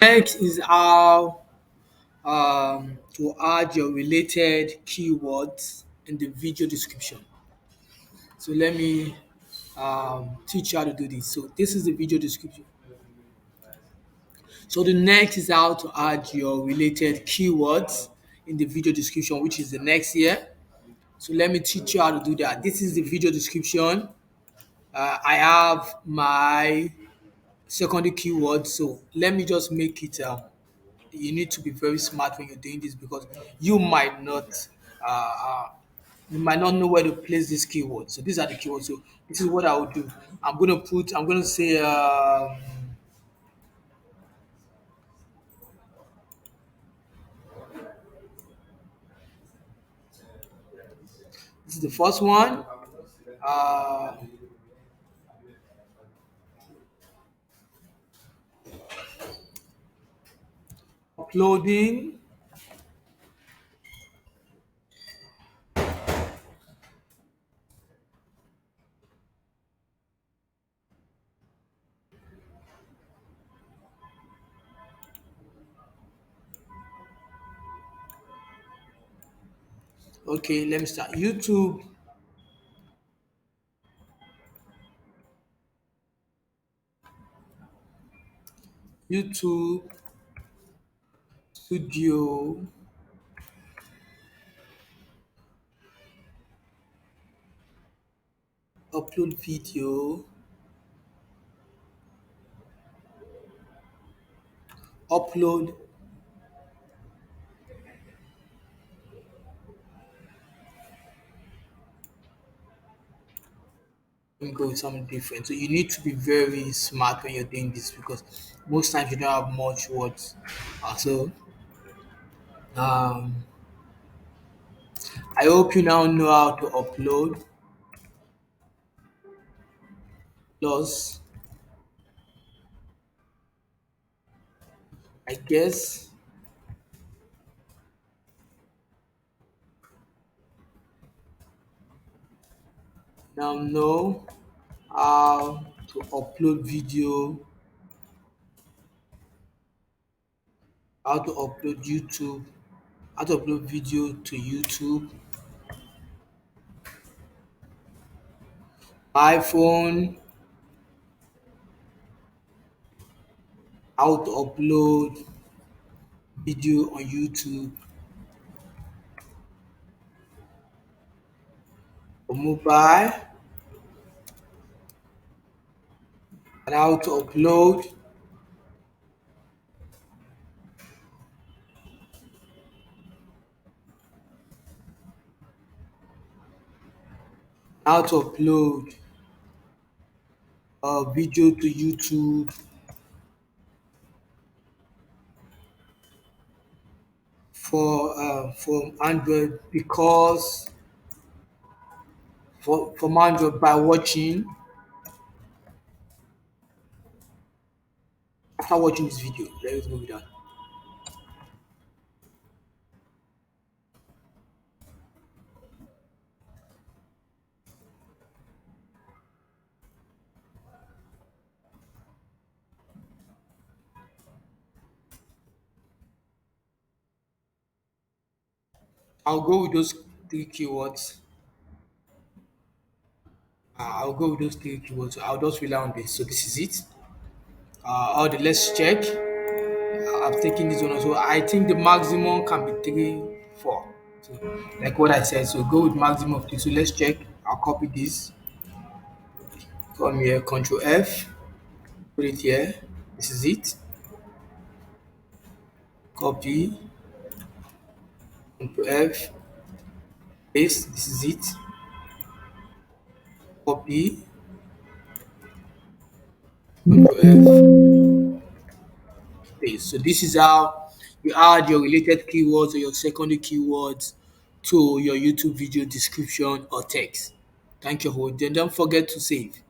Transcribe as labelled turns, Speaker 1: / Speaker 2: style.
Speaker 1: Next is how to add your related keywords in the video description. So let me teach you how to do this. So this is the video description. So the next is how to add your related keywords in the video description, which is the next here. So let me teach you how to do that. This is the video description. I have my secondary keyword. So let me just make it. You need to be very smart when you're doing this because you might not. Uh, uh, you might not know where to place this keyword. So these are the keywords. So this is what I will do. I'm gonna say this is the first one. Uh, Uploading. Okay, let me start. YouTube Studio upload video, upload. Let me go with something different. So you need to be very smart when you're doing this because most times you don't have much words. Um, I hope you now know how to upload. Plus, I guess now know how to upload video, how to upload YouTube, how to upload video to YouTube, iPhone, how to upload video on YouTube, for mobile, and how to upload video to YouTube for Android because for from Android by watching after watching this video. Let's go with that. I'll go with those three keywords. I'll go with those three keywords. So I'll just rely on this. So this is it. All the let's check. I've taken this one also. I think the maximum can be three, four. So like what I said. So go with maximum of three. So let's check. I'll copy this from here. Control F. Put it here. This is it. Copy. Control F. Paste. This is it. Copy. Control F. Paste. So this is how you add your related keywords or your secondary keywords to your YouTube video description or text. Thank you for watching. Don't forget to save.